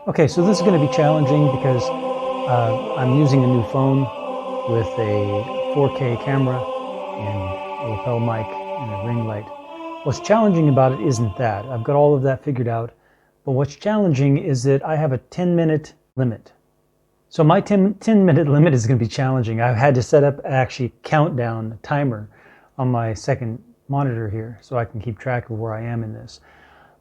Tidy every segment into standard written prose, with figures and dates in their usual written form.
Okay, so this is going to be challenging because I'm using a new phone with a 4K camera and a lapel mic and a ring light. What's challenging about it isn't that. I've got all of that figured out. But what's challenging is that I have a 10-minute limit. So my 10-minute limit is going to be challenging. I've had to set up actually countdown timer on my second monitor here so I can keep track of where I am in this.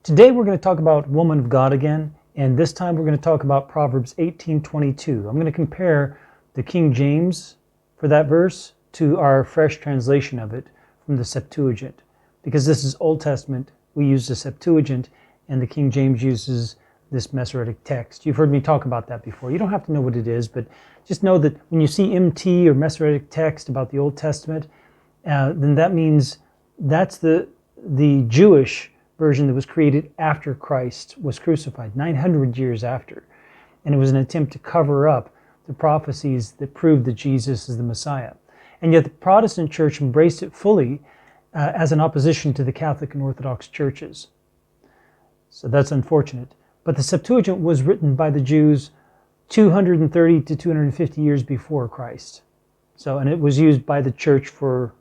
Today we're going to talk about woman of God again. And this time we're going to talk about Proverbs 18.22. I'm going to compare the King James for that verse to our fresh translation of it from the Septuagint. Because this is Old Testament, we use the Septuagint, and the King James uses this Masoretic Text. You've heard me talk about that before. You don't have to know what it is, but just know that when you see MT or Masoretic Text about the Old Testament, then that means that's the Jewish version that was created after Christ was crucified, 900 years after. And it was an attempt to cover up the prophecies that proved that Jesus is the Messiah. And yet the Protestant church embraced it fully as an opposition to the Catholic and Orthodox churches. So that's unfortunate. But the Septuagint was written by the Jews 230 to 250 years before Christ. And it was used by the church for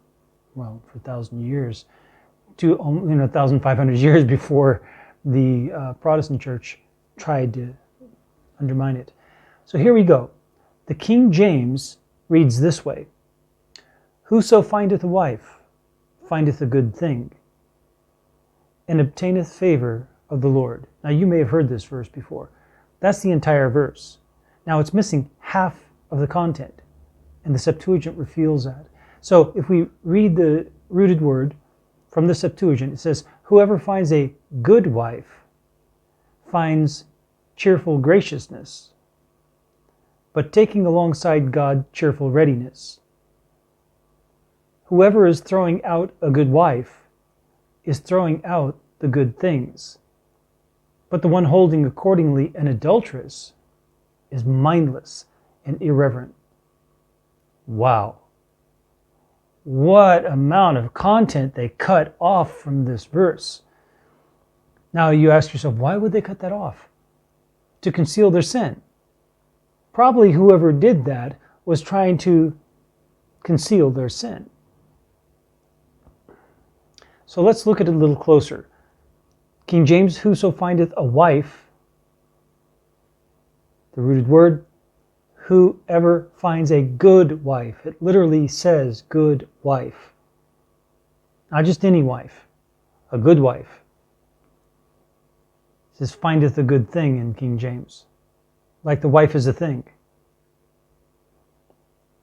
1,000 years. 1,500 years before the Protestant church tried to undermine it. So here we go. The King James reads this way: Whoso findeth a wife findeth a good thing, and obtaineth favour of the Lord. Now you may have heard this verse before. That's the entire verse. Now it's missing half of the content, and the Septuagint reveals that. So if we read the rooted word from the Septuagint, it says, whoever finds a good wife finds cheerful graciousness, but taking alongside God cheerful readiness. Whoever is throwing out a good wife is throwing out the good things, but the one holding accordingly an adulteress is mindless and irreverent. Wow. What amount of content they cut off from this verse. Now you ask yourself, why would they cut that off? To conceal their sin. Probably whoever did that was trying to conceal their sin. So let's look at it a little closer. King James, whoso findeth a wife, the rooted word, whoever finds a good wife. It literally says good wife. Not just any wife, a good wife. It says findeth a good thing in King James. Like the wife is a thing.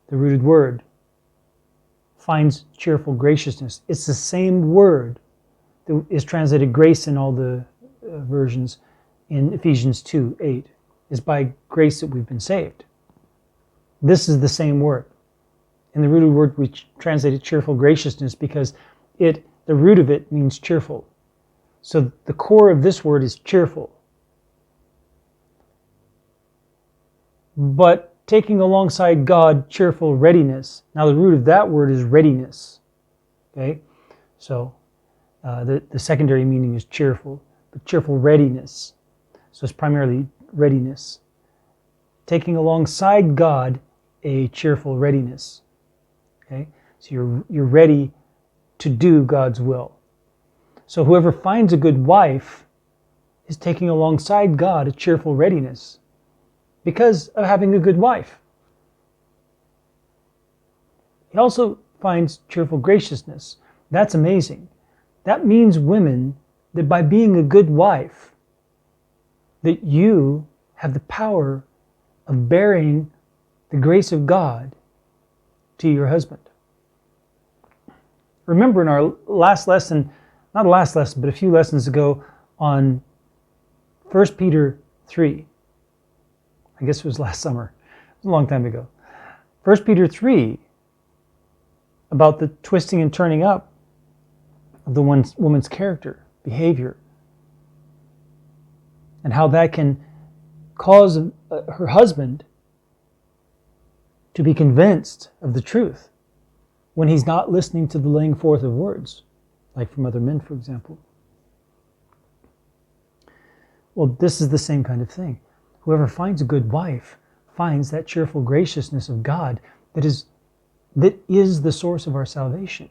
The rooted word finds cheerful graciousness. It's the same word that is translated grace in all the versions in Ephesians 2:8. It's by grace that we've been saved. This is the same word. And the rooted word we translated cheerful graciousness because the root of it means cheerful. So the core of this word is cheerful. But taking alongside God cheerful readiness. Now the root of that word is readiness. Okay? So the secondary meaning is cheerful, but cheerful readiness. So it's primarily readiness. Taking alongside God a cheerful readiness. Okay? So you're ready to do God's will. So whoever finds a good wife is taking alongside God a cheerful readiness because of having a good wife. He also finds cheerful graciousness. That's amazing. That means, women, that by being a good wife, that you have the power of bearing the grace of God to your husband. Remember in our last lesson, not last lesson, but a few lessons ago on 1 Peter 3. I guess it was last summer. It was a long time ago. 1 Peter 3, about the twisting and turning up of the woman's character, behavior, and how that can cause her husband to be convinced of the truth when he's not listening to the laying forth of words, like from other men, for example. Well, this is the same kind of thing. Whoever finds a good wife finds that cheerful graciousness of God that is the source of our salvation.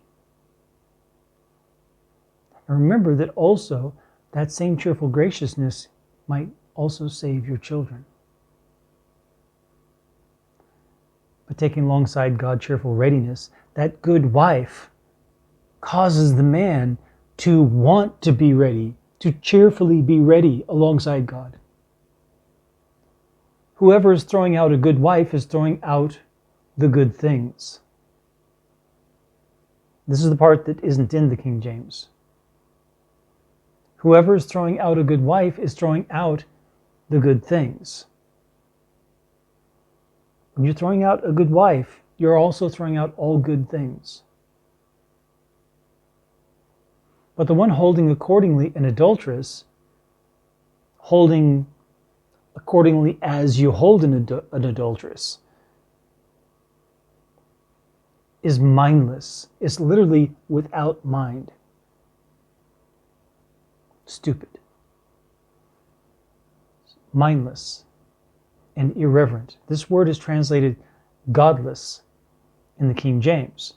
And remember that also that same cheerful graciousness might also save your children. But taking alongside God cheerful readiness, that good wife causes the man to want to be ready, to cheerfully be ready alongside God. Whoever is throwing out a good wife is throwing out the good things. This is the part that isn't in the King James. Whoever is throwing out a good wife is throwing out the good things. When you're throwing out a good wife, you're also throwing out all good things. But the one holding accordingly an adulteress, holding accordingly as you hold an adulteress, is mindless. It's literally without mind. Stupid. Mindless and irreverent. This word is translated godless in the King James.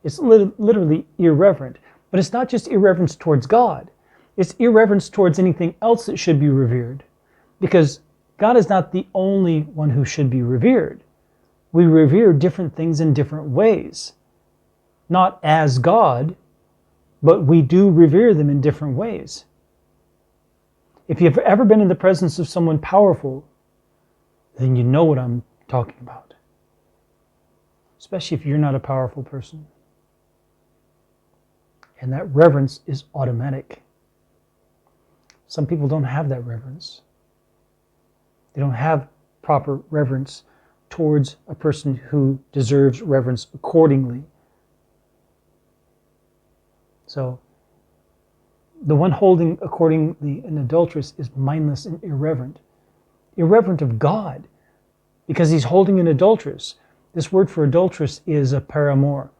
It's literally irreverent. But it's not just irreverence towards God. It's irreverence towards anything else that should be revered. Because God is not the only one who should be revered. We revere different things in different ways. Not as God, but we do revere them in different ways. If you've ever been in the presence of someone powerful, then you know what I'm talking about. Especially if you're not a powerful person. And that reverence is automatic. Some people don't have that reverence. They don't have proper reverence towards a person who deserves reverence accordingly. So, the one holding accordingly an adulteress is mindless and irreverent. Irreverent of God, because he's holding an adulteress. This word for adulteress is a paramour.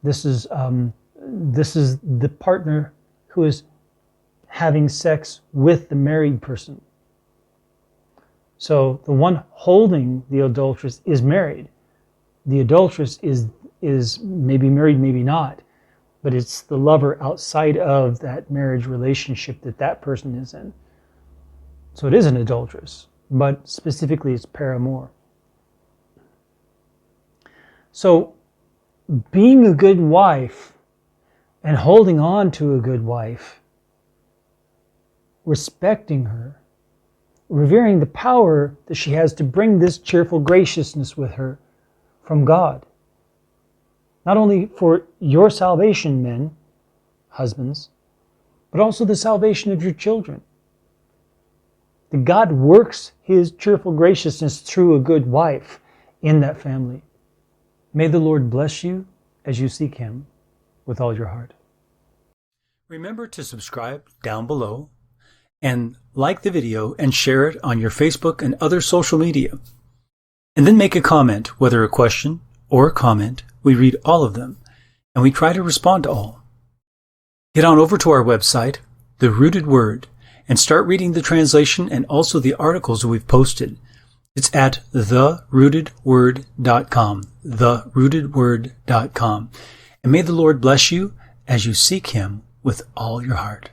This is the partner who is having sex with the married person. So the one holding the adulteress is married. The adulteress is maybe married, maybe not. But it's the lover outside of that marriage relationship that person is in. So it is an adulteress, but specifically it's paramour. So being a good wife and holding on to a good wife, respecting her, revering the power that she has to bring this cheerful graciousness with her from God. Not only for your salvation, men, husbands, but also the salvation of your children. That God works his cheerful graciousness through a good wife in that family. May the Lord bless you as you seek him with all your heart. Remember to subscribe down below and like the video and share it on your Facebook and other social media. And then make a comment, whether a question or a comment. We read all of them, and we try to respond to all. Get on over to our website, The Rooted Word, and start reading the translation and also the articles we've posted. It's at therootedword.com, therootedword.com. And may the Lord bless you as you seek him with all your heart.